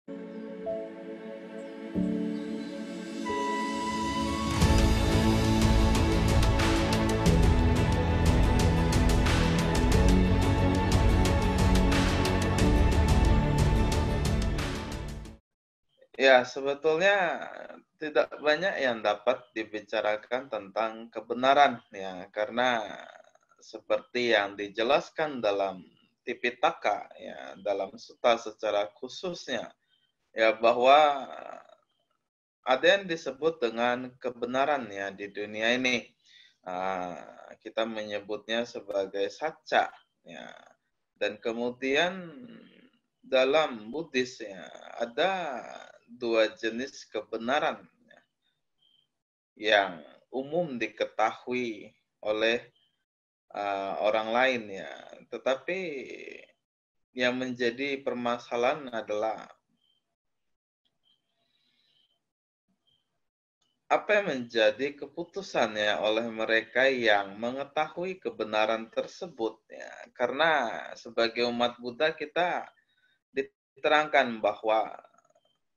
Ya, sebetulnya tidak banyak yang dapat dibicarakan tentang kebenaran ya, karena seperti yang dijelaskan dalam Tipitaka ya, dalam Sutta secara khususnya ya bahwa ada yang disebut dengan kebenaran ya di dunia ini. Kita menyebutnya sebagai saca ya. Dan kemudian dalam Buddhis ya ada dua jenis kebenaran yang umum diketahui oleh orang lain ya. Tetapi yang menjadi permasalahan adalah apa yang menjadi keputusannya oleh mereka yang mengetahui kebenaran tersebut ya. Karena sebagai umat Buddha kita diterangkan bahwa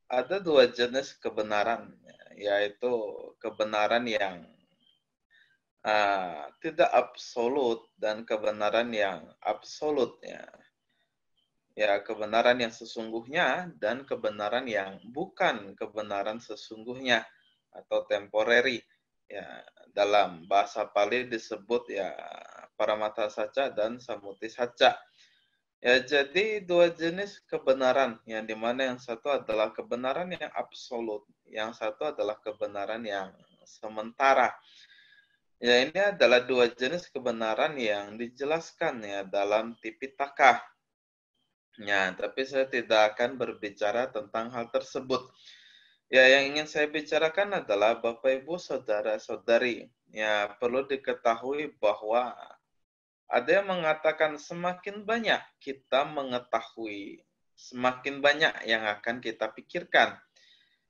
ada dua jenis kebenaran, yaitu kebenaran yang tidak absolut dan kebenaran yang absolut ya. Ya, kebenaran yang sesungguhnya dan kebenaran yang bukan kebenaran sesungguhnya atau temporary. Ya, dalam bahasa Pali disebut ya paramata saca dan samuti saca. Ya, jadi dua jenis kebenaran yang dimana yang satu adalah kebenaran yang absolut, yang satu adalah kebenaran yang sementara. Ya, ini adalah dua jenis kebenaran yang dijelaskan ya dalam Tipitaka. Ya, tapi saya tidak akan berbicara tentang hal tersebut. Ya, yang ingin saya bicarakan adalah Bapak Ibu saudara-saudari. Ya, perlu diketahui bahwa ada yang mengatakan semakin banyak kita mengetahui, semakin banyak yang akan kita pikirkan.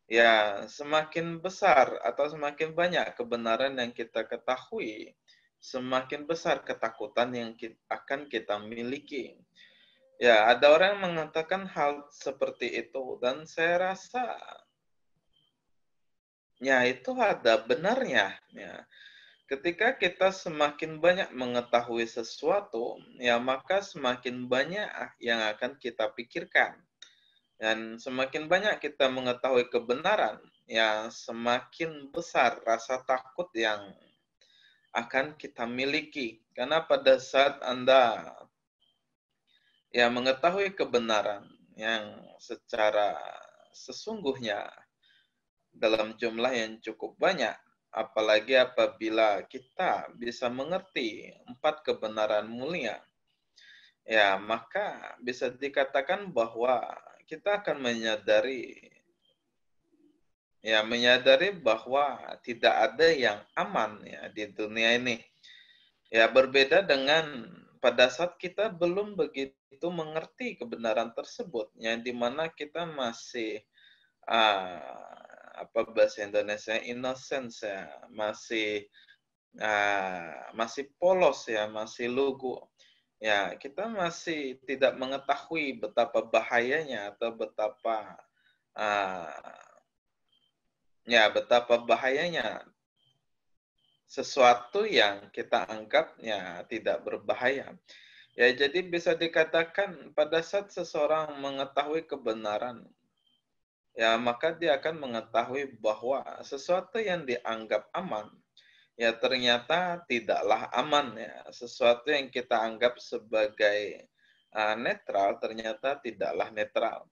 Ya, semakin besar atau semakin banyak kebenaran yang kita ketahui, semakin besar ketakutan yang akan kita miliki. Ya, ada orang yang mengatakan hal seperti itu dan saya rasa ya itu ada benarnya ya. Ketika kita semakin banyak mengetahui sesuatu, ya maka semakin banyak yang akan kita pikirkan. Dan semakin banyak kita mengetahui kebenaran, ya semakin besar rasa takut yang akan kita miliki. Karena pada saat Anda ya mengetahui kebenaran yang secara sesungguhnya dalam jumlah yang cukup banyak, apalagi apabila kita bisa mengerti empat kebenaran mulia, ya maka bisa dikatakan bahwa kita akan menyadari bahwa tidak ada yang aman ya di dunia ini. Ya berbeda dengan pada saat kita belum begitu mengerti kebenaran tersebut, yang dimana kita masih apa bahasa Indonesia innocence ya, masih polos ya, masih lugu. Ya, kita masih tidak mengetahui betapa bahayanya atau uh, betapa bahayanya sesuatu yang kita anggapnya tidak berbahaya. Ya, jadi bisa dikatakan pada saat seseorang mengetahui kebenaran, ya maka dia akan mengetahui bahwa sesuatu yang dianggap aman ya ternyata tidaklah aman ya. Sesuatu yang kita anggap sebagai netral ternyata tidaklah netral.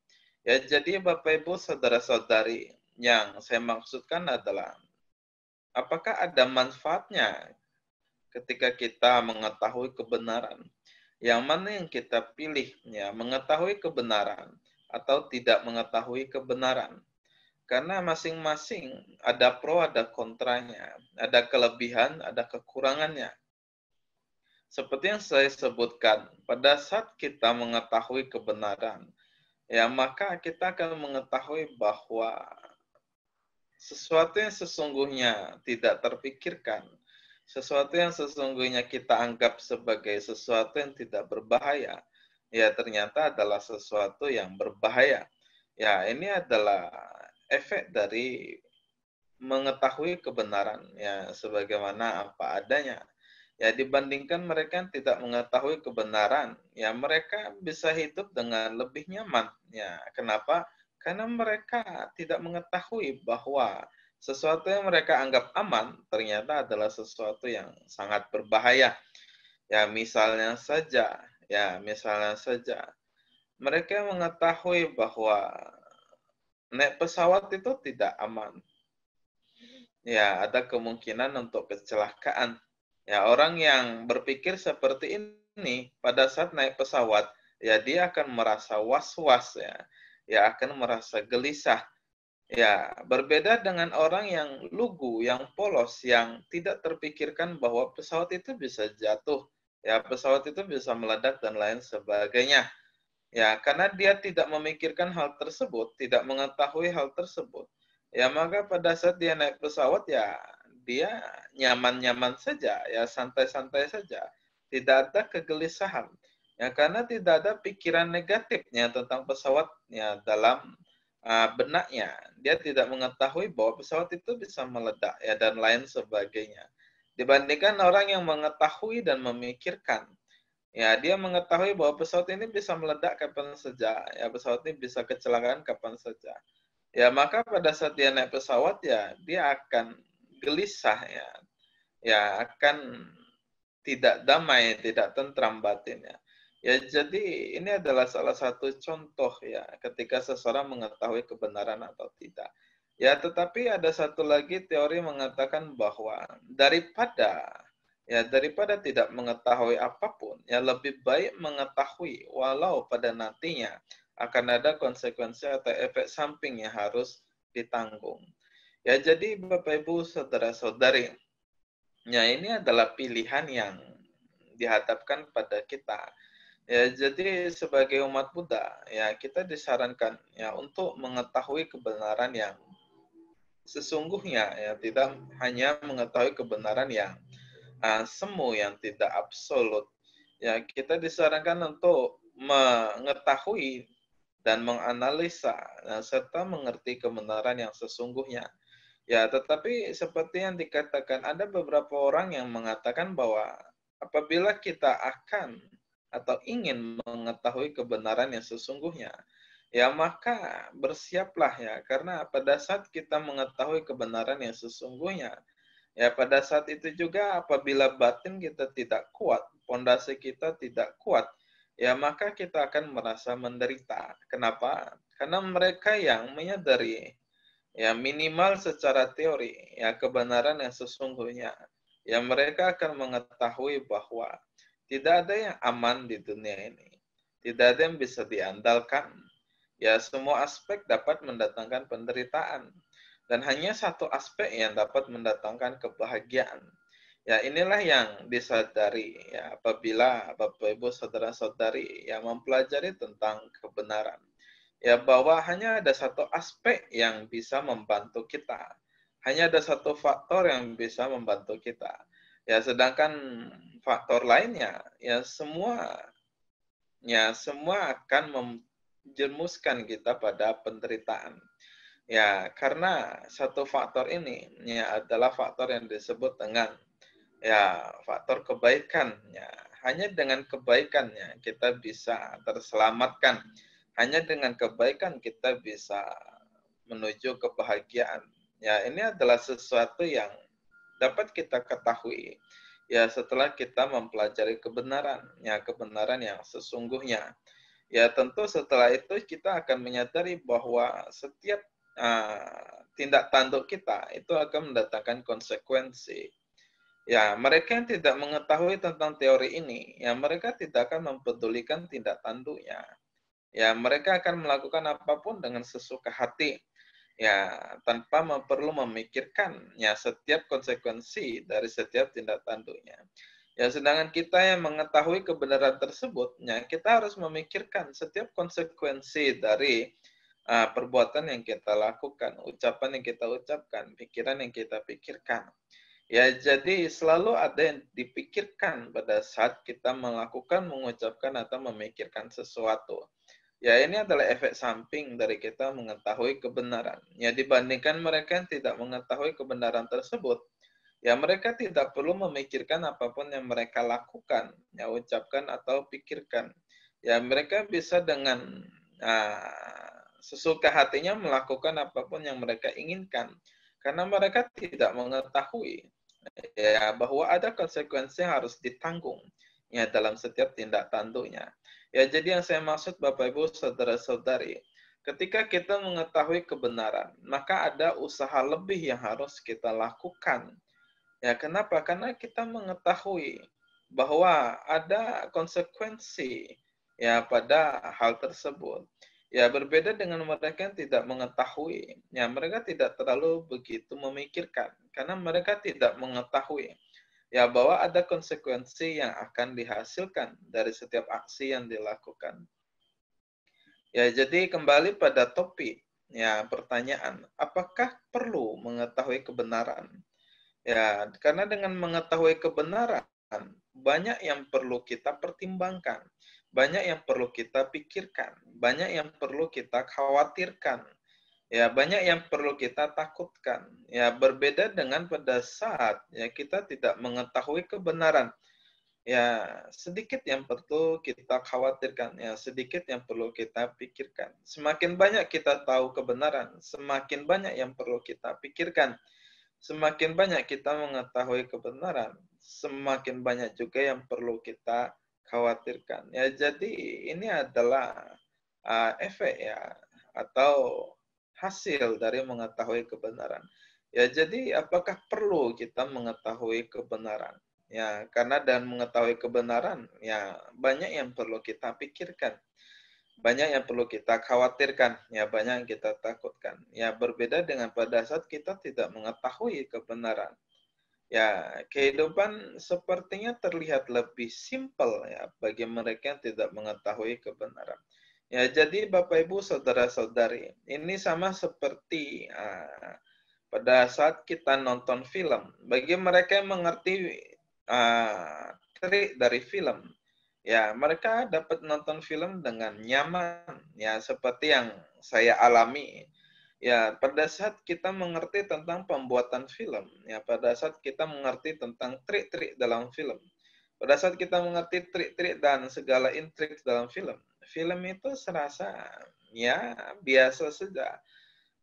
Ya jadi Bapak Ibu saudara-saudari, yang saya maksudkan adalah apakah ada manfaatnya ketika kita mengetahui kebenaran? Yang mana yang kita pilih ya, mengetahui kebenaran atau tidak mengetahui kebenaran? Karena masing-masing ada pro, ada kontranya, ada kelebihan, ada kekurangannya. Seperti yang saya sebutkan, pada saat kita mengetahui kebenaran, ya maka kita akan mengetahui bahwa sesuatu yang sesungguhnya tidak terpikirkan, sesuatu yang sesungguhnya kita anggap sebagai sesuatu yang tidak berbahaya, ya ternyata adalah sesuatu yang berbahaya. Ya, ini adalah efek dari mengetahui kebenaran ya sebagaimana apa adanya. Ya dibandingkan mereka yang tidak mengetahui kebenaran, ya mereka bisa hidup dengan lebih nyaman. Ya, kenapa? Karena mereka tidak mengetahui bahwa sesuatu yang mereka anggap aman ternyata adalah sesuatu yang sangat berbahaya. Ya misalnya saja mereka mengetahui bahwa naik pesawat itu tidak aman. Ya, ada kemungkinan untuk kecelakaan. Ya, orang yang berpikir seperti ini pada saat naik pesawat, ya dia akan merasa was-was ya. Ya akan merasa gelisah. Ya, berbeda dengan orang yang lugu, yang polos, yang tidak terpikirkan bahwa pesawat itu bisa jatuh. Ya, pesawat itu bisa meledak dan lain sebagainya. Ya, karena dia tidak memikirkan hal tersebut, tidak mengetahui hal tersebut, ya maka pada saat dia naik pesawat ya dia nyaman-nyaman saja, ya santai-santai saja, tidak ada kegelisahan. Ya karena tidak ada pikiran negatifnya tentang pesawatnya dalam benaknya. Dia tidak mengetahui bahwa pesawat itu bisa meledak ya dan lain sebagainya. Dibandingkan orang yang mengetahui dan memikirkan. Ya, dia mengetahui bahwa pesawat ini bisa meledak kapan saja, ya pesawat ini bisa kecelakaan kapan saja. Ya, maka pada saat dia naik pesawat ya, dia akan gelisah ya. Ya, akan tidak damai, tidak tentram batinnya. Ya, jadi ini adalah salah satu contoh ya ketika seseorang mengetahui kebenaran atau tidak. Ya, tetapi ada satu lagi teori mengatakan bahwa daripada tidak mengetahui apapun, ya lebih baik mengetahui walau pada nantinya akan ada konsekuensi atau efek samping yang harus ditanggung. Ya, jadi Bapak Ibu saudara-saudari, ya ini adalah pilihan yang dihadapkan pada kita. Ya, jadi sebagai umat Buddha, ya kita disarankan ya untuk mengetahui kebenaran yang sesungguhnya, ya tidak hanya mengetahui kebenaran yang semu, yang tidak absolut. Ya, kita disarankan untuk mengetahui dan menganalisa serta mengerti kebenaran yang sesungguhnya. Ya, tetapi seperti yang dikatakan, ada beberapa orang yang mengatakan bahwa apabila kita akan atau ingin mengetahui kebenaran yang sesungguhnya, ya maka bersiaplah ya, karena pada saat kita mengetahui kebenaran yang sesungguhnya, ya pada saat itu juga apabila batin kita tidak kuat, pondasi kita tidak kuat, ya maka kita akan merasa menderita. Kenapa? Karena mereka yang menyadari ya minimal secara teori ya kebenaran yang sesungguhnya, ya mereka akan mengetahui bahwa tidak ada yang aman di dunia ini, tidak ada yang bisa diandalkan, ya semua aspek dapat mendatangkan penderitaan dan hanya satu aspek yang dapat mendatangkan kebahagiaan. Ya inilah yang disadari ya apabila Bapak Ibu saudara-saudari yang mempelajari tentang kebenaran. Ya bahwa hanya ada satu aspek yang bisa membantu kita. Hanya ada satu faktor yang bisa membantu kita. Ya sedangkan faktor lainnya semua akan menjerumuskan kita pada penderitaan. Ya, karena satu faktor ini ya adalah faktor yang disebut dengan ya faktor kebaikan. Ya, hanya dengan kebaikannya kita bisa terselamatkan. Hanya dengan kebaikan kita bisa menuju kebahagiaan. Ya, ini adalah sesuatu yang dapat kita ketahui ya setelah kita mempelajari kebenaran, ya kebenaran yang sesungguhnya. Ya, tentu setelah itu kita akan menyadari bahwa setiap tindak tanduk kita itu akan mendatangkan konsekuensi. Ya, mereka yang tidak mengetahui tentang teori ini, ya mereka tidak akan mempedulikan tindak tanduknya. Ya, mereka akan melakukan apapun dengan sesuka hati. Ya, tanpa perlu memikirkan ya setiap konsekuensi dari setiap tindak tanduknya. Ya, sedangkan kita yang mengetahui kebenaran tersebut, ya kita harus memikirkan setiap konsekuensi dari perbuatan yang kita lakukan, ucapan yang kita ucapkan, pikiran yang kita pikirkan. Ya, jadi selalu ada yang dipikirkan pada saat kita melakukan, mengucapkan, atau memikirkan sesuatu. Ya, ini adalah efek samping dari kita mengetahui kebenaran. Ya, dibandingkan mereka yang tidak mengetahui kebenaran tersebut, ya mereka tidak perlu memikirkan apapun yang mereka lakukan, ya ucapkan atau pikirkan. Ya, mereka bisa dengan sesuka hatinya melakukan apapun yang mereka inginkan. Karena mereka tidak mengetahui ya bahwa ada konsekuensi yang harus ditanggung ya dalam setiap tindak tanduknya. Ya, jadi yang saya maksud Bapak Ibu saudara-saudari, ketika kita mengetahui kebenaran, maka ada usaha lebih yang harus kita lakukan. Ya, kenapa? Karena kita mengetahui bahwa ada konsekuensi ya pada hal tersebut. Ya, berbeda dengan mereka yang tidak mengetahui. Ya, mereka tidak terlalu begitu memikirkan karena mereka tidak mengetahui ya bahwa ada konsekuensi yang akan dihasilkan dari setiap aksi yang dilakukan. Ya, jadi kembali pada topik, ya pertanyaan, apakah perlu mengetahui kebenaran? Ya, karena dengan mengetahui kebenaran, banyak yang perlu kita pertimbangkan, banyak yang perlu kita pikirkan, banyak yang perlu kita khawatirkan, ya banyak yang perlu kita takutkan. Ya, berbeda dengan pada saat ya kita tidak mengetahui kebenaran. Ya, sedikit yang perlu kita khawatirkan, ya sedikit yang perlu kita pikirkan. Semakin banyak kita tahu kebenaran, semakin banyak yang perlu kita pikirkan. Semakin banyak kita mengetahui kebenaran, semakin banyak juga yang perlu kita khawatirkan. Ya, jadi ini adalah efek ya atau hasil dari mengetahui kebenaran. Ya, jadi apakah perlu kita mengetahui kebenaran? Ya, karena dan mengetahui kebenaran, ya banyak yang perlu kita pikirkan. Banyak yang perlu kita khawatirkan, ya banyak yang kita takutkan. Ya berbeda dengan pada saat kita tidak mengetahui kebenaran. Ya, kehidupan sepertinya terlihat lebih simpel ya bagi mereka yang tidak mengetahui kebenaran. Ya, jadi Bapak Ibu saudara-saudari, ini sama seperti pada saat kita nonton film. Bagi mereka yang mengerti trik dari film, ya mereka dapat nonton film dengan nyaman, ya seperti yang saya alami. Ya, pada saat kita mengerti tentang pembuatan film, ya pada saat kita mengerti tentang trik-trik dalam film, pada saat kita mengerti trik-trik dan segala intrik dalam film, film itu serasa ya biasa saja.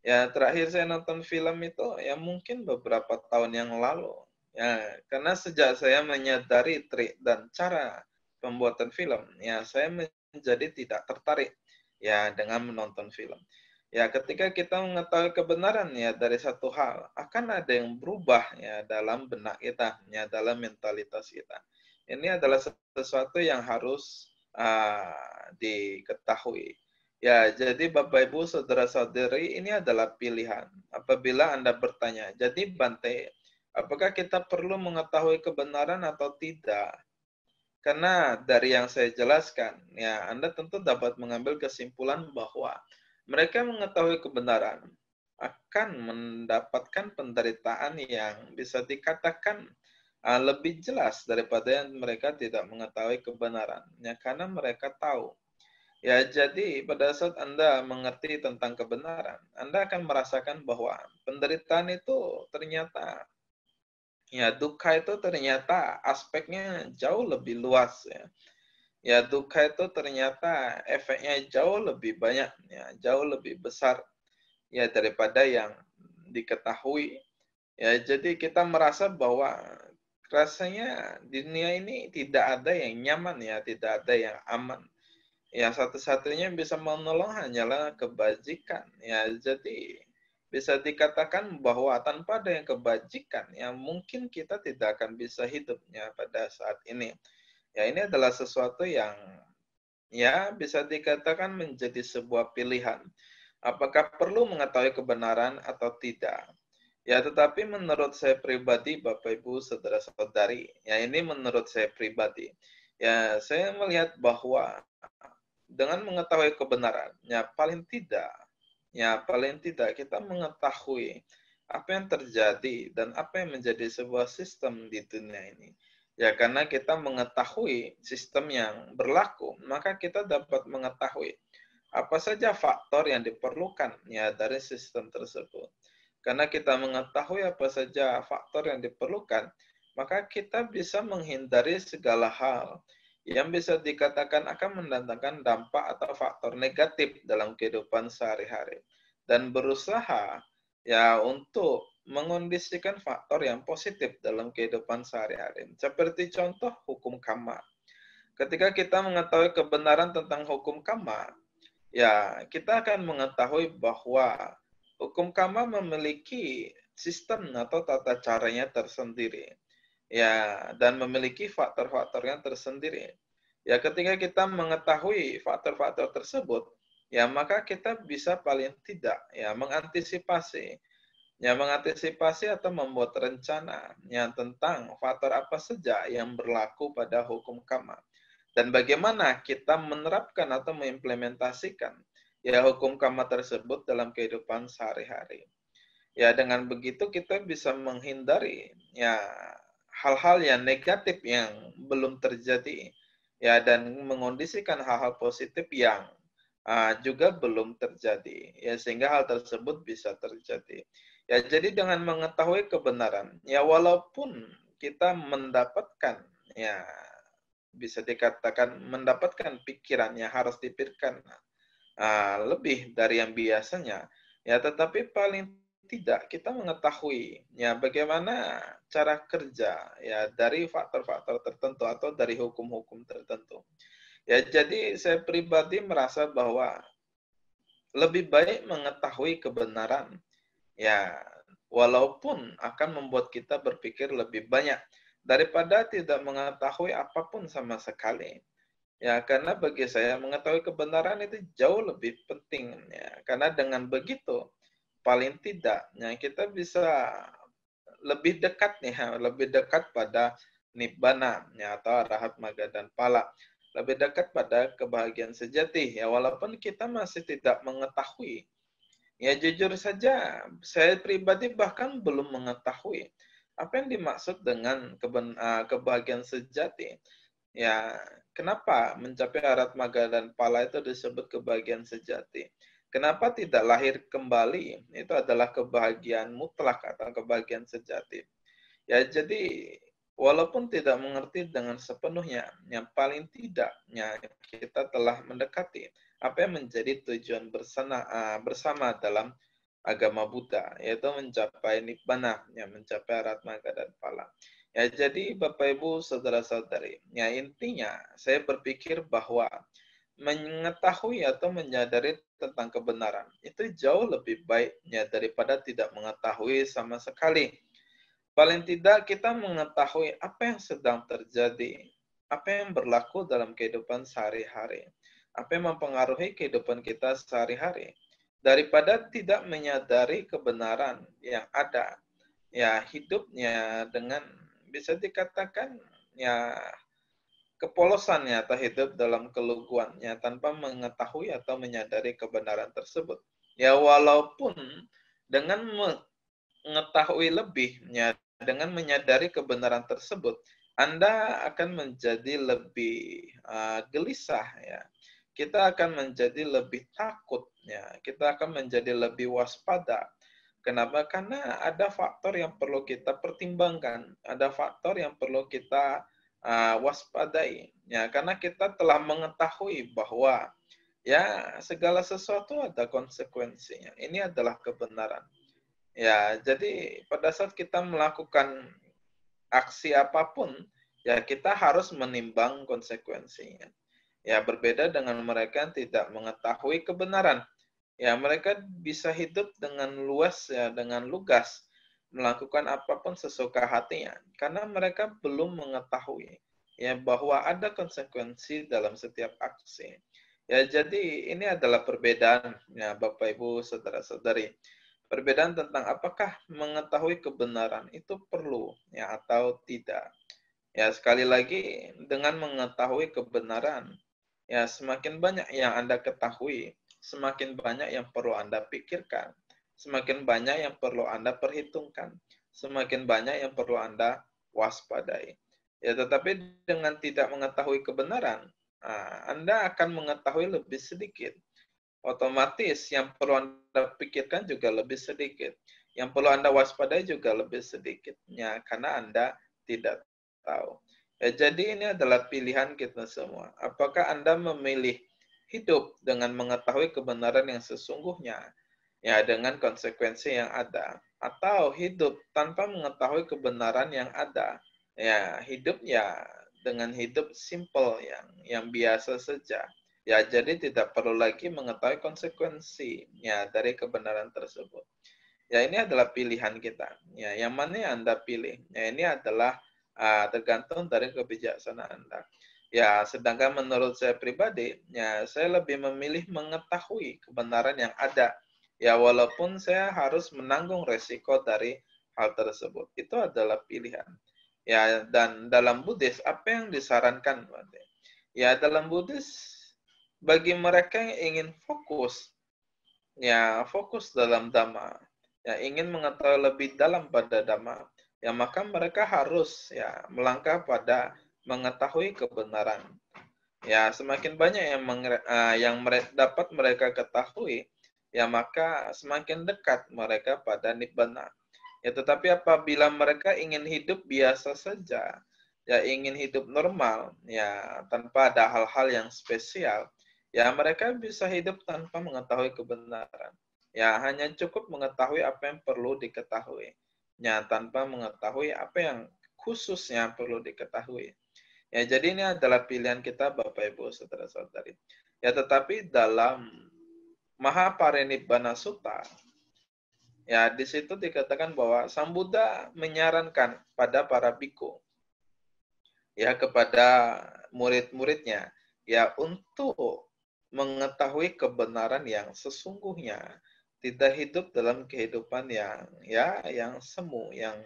Ya, terakhir saya nonton film itu ya mungkin beberapa tahun yang lalu. Ya, karena sejak saya menyadari trik dan cara pembuatan film, ya saya menjadi tidak tertarik ya dengan menonton film. Ya, ketika kita mengetahui kebenaran ya dari satu hal, akan ada yang berubah ya dalam benak kita, ya dalam mentalitas kita. Ini adalah sesuatu yang harus diketahui. Ya, jadi Bapak Ibu saudara-saudari ini adalah pilihan. Apabila Anda bertanya, jadi Bante, apakah kita perlu mengetahui kebenaran atau tidak? Karena dari yang saya jelaskan, ya Anda tentu dapat mengambil kesimpulan bahwa mereka mengetahui kebenaran akan mendapatkan penderitaan yang bisa dikatakan lebih jelas daripada yang mereka tidak mengetahui kebenaran. Ya, karena mereka tahu. Ya, jadi pada saat Anda mengerti tentang kebenaran, Anda akan merasakan bahwa penderitaan itu ternyata, ya duka itu ternyata aspeknya jauh lebih luas ya. Ya, duka itu ternyata efeknya jauh lebih banyak, ya jauh lebih besar ya daripada yang diketahui. Ya, jadi kita merasa bahwa rasanya di dunia ini tidak ada yang nyaman ya, tidak ada yang aman. Ya, satu-satunya yang bisa menolong hanyalah kebajikan. Ya, jadi bisa dikatakan bahwa tanpa ada yang kebajikan, ya mungkin kita tidak akan bisa hidupnya pada saat ini. Ya, ini adalah sesuatu yang ya bisa dikatakan menjadi sebuah pilihan. Apakah perlu mengetahui kebenaran atau tidak? Ya, tetapi menurut saya pribadi, Bapak Ibu, saudara-saudari, ya ini menurut saya pribadi. Ya, saya melihat bahwa dengan mengetahui kebenaran, ya paling tidak kita mengetahui apa yang terjadi dan apa yang menjadi sebuah sistem di dunia ini. Ya, karena kita mengetahui sistem yang berlaku, maka kita dapat mengetahui apa saja faktor yang diperlukan ya dari sistem tersebut. Karena kita mengetahui apa saja faktor yang diperlukan, maka kita bisa menghindari segala hal yang bisa dikatakan akan mendatangkan dampak atau faktor negatif dalam kehidupan sehari-hari. Dan berusaha ya untuk mengondisikan faktor yang positif dalam kehidupan sehari-hari. Seperti contoh hukum karma. Ketika kita mengetahui kebenaran tentang hukum karma, ya kita akan mengetahui bahwa hukum karma memiliki sistem atau tata caranya tersendiri. Ya, dan memiliki faktor-faktornya tersendiri. Ya, ketika kita mengetahui faktor-faktor tersebut, ya maka kita bisa paling tidak ya mengantisipasi atau membuat rencana yang tentang faktor apa saja yang berlaku pada hukum karma dan bagaimana kita menerapkan atau mengimplementasikan ya hukum karma tersebut dalam kehidupan sehari-hari. Ya dengan begitu kita bisa menghindari ya hal-hal yang negatif yang belum terjadi ya dan mengondisikan hal-hal positif yang juga belum terjadi ya sehingga hal tersebut bisa terjadi. Ya jadi dengan mengetahui kebenaran ya walaupun kita mendapatkan ya bisa dikatakan mendapatkan pikiran yang harus dipikirkan lebih dari yang biasanya, ya tetapi paling tidak kita mengetahui ya bagaimana cara kerja ya dari faktor-faktor tertentu atau dari hukum-hukum tertentu. Ya jadi saya pribadi merasa bahwa lebih baik mengetahui kebenaran ya walaupun akan membuat kita berpikir lebih banyak daripada tidak mengetahui apapun sama sekali. Ya, karena bagi saya mengetahui kebenaran itu jauh lebih penting ya. Karena dengan begitu paling tidak ya kita bisa lebih dekat nih, lebih dekat pada nibbana ya atau arahat maga dan pala. Lebih dekat pada kebahagiaan sejati ya walaupun kita masih tidak mengetahui. Ya jujur saja saya pribadi bahkan belum mengetahui apa yang dimaksud dengan kebahagiaan sejati. Ya, kenapa mencapai arat maga dan pala itu disebut kebahagiaan sejati? Kenapa tidak lahir kembali? Itu adalah kebahagiaan mutlak atau kebahagiaan sejati. Ya, jadi walaupun tidak mengerti dengan sepenuhnya, yang paling tidaknya kita telah mendekati apa yang menjadi tujuan bersama dalam agama Buddha, yaitu mencapai nibbana, yang mencapai arat maga dan pala. Ya, jadi Bapak Ibu saudara-saudari, ya intinya saya berpikir bahwa mengetahui atau menyadari tentang kebenaran itu jauh lebih baiknya daripada tidak mengetahui sama sekali. Paling tidak kita mengetahui apa yang sedang terjadi, apa yang berlaku dalam kehidupan sehari-hari, apa yang mempengaruhi kehidupan kita sehari-hari, daripada tidak menyadari kebenaran yang ada. Ya, hidupnya dengan bisa dikatakan ya kepolosannya atau hidup dalam keluguannya tanpa mengetahui atau menyadari kebenaran tersebut. Ya, walaupun dengan mengetahui lebih, ya, dengan menyadari kebenaran tersebut, Anda akan menjadi lebih gelisah, ya. Kita akan menjadi lebih takut, ya. Kita akan menjadi lebih waspada. Kenapa? Karena ada faktor yang perlu kita pertimbangkan, ada faktor yang perlu kita waspadai, ya. Karena kita telah mengetahui bahwa ya segala sesuatu ada konsekuensinya. Ini adalah kebenaran. Ya, jadi pada saat kita melakukan aksi apapun, ya kita harus menimbang konsekuensinya. Ya, berbeda dengan mereka yang tidak mengetahui kebenaran. Ya, mereka bisa hidup dengan luas ya, dengan lugas melakukan apapun sesuka hatinya karena mereka belum mengetahui ya bahwa ada konsekuensi dalam setiap aksi. Ya, jadi ini adalah perbedaan ya Bapak Ibu saudara-saudari. Perbedaan tentang apakah mengetahui kebenaran itu perlu ya atau tidak. Ya, sekali lagi dengan mengetahui kebenaran, ya semakin banyak yang Anda ketahui, semakin banyak yang perlu Anda pikirkan, semakin banyak yang perlu Anda perhitungkan, semakin banyak yang perlu Anda waspadai. Ya, tetapi dengan tidak mengetahui kebenaran, Anda akan mengetahui lebih sedikit. otomatis yang perlu Anda pikirkan juga lebih sedikit. Yang perlu Anda waspadai juga lebih sedikitnya karena Anda tidak tahu. Ya, jadi ini adalah pilihan kita semua. Apakah Anda memilih hidup dengan mengetahui kebenaran yang sesungguhnya, ya dengan konsekuensi yang ada, atau hidup tanpa mengetahui kebenaran yang ada, ya hidup ya dengan hidup simple yang biasa saja. Ya, jadi tidak perlu lagi mengetahui konsekuensinya dari kebenaran tersebut. Ya, ini adalah pilihan kita. Ya, yang mana yang Anda pilih? Ya, ini adalah tergantung dari kebijaksanaan Anda. Ya, sedangkan menurut saya pribadi, ya saya lebih memilih mengetahui kebenaran yang ada. Ya, walaupun saya harus menanggung resiko dari hal tersebut. Itu adalah pilihan. Ya, dan dalam Buddhis, apa yang disarankan? Ya, dalam Buddhis, bagi mereka yang ingin fokus, ya fokus dalam Dhamma, ya ingin mengetahui lebih dalam pada Dhamma, ya maka mereka harus ya melangkah pada mengetahui kebenaran. Ya semakin banyak yang dapat mereka ketahui, ya maka semakin dekat mereka pada Nibbana. Ya tetapi apabila mereka ingin hidup biasa saja, ya ingin hidup normal, ya tanpa ada hal-hal yang spesial, ya mereka bisa hidup tanpa mengetahui kebenaran. Ya hanya cukup mengetahui apa yang perlu diketahui. Ya tanpa mengetahui apa yang khususnya perlu diketahui. Ya jadi ini adalah pilihan kita Bapak Ibu Saudara-saudari. Ya tetapi dalam Mahaparinibbana Sutta, ya di situ dikatakan bahwa Sang Buddha menyarankan pada para biku, ya kepada murid-muridnya, ya untuk mengetahui kebenaran yang sesungguhnya, tidak hidup dalam kehidupan yang semu, yang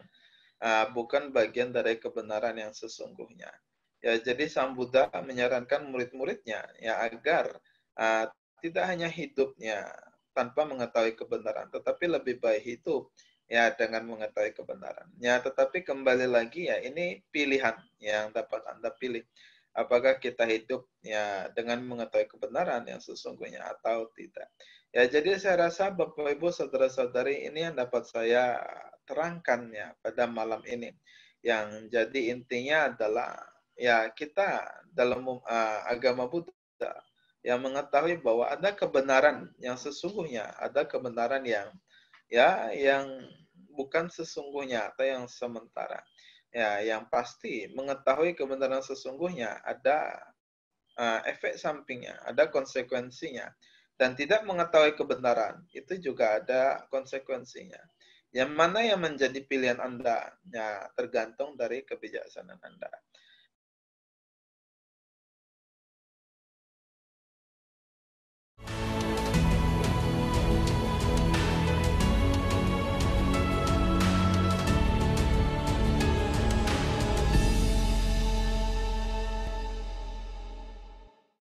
bukan bagian dari kebenaran yang sesungguhnya. Ya, jadi Sang Buddha menyarankan murid-muridnya ya agar tidak hanya hidupnya tanpa mengetahui kebenaran, tetapi lebih baik hidup ya dengan mengetahui kebenaran. Ya, tetapi kembali lagi ya ini pilihan yang dapat Anda pilih. Apakah kita hidup ya dengan mengetahui kebenaran yang sesungguhnya atau tidak. Ya, jadi saya rasa Bapak Ibu Saudara-saudari ini yang dapat saya terangkan ya pada malam ini. Yang jadi intinya adalah ya kita dalam agama Buddha yang mengetahui bahwa ada kebenaran yang sesungguhnya, ada kebenaran yang bukan sesungguhnya atau yang sementara. Ya, yang pasti mengetahui kebenaran sesungguhnya ada efek sampingnya, ada konsekuensinya. Dan tidak mengetahui kebenaran, itu juga ada konsekuensinya. Yang mana yang menjadi pilihan Anda? Ya, tergantung dari kebijaksanaan Anda.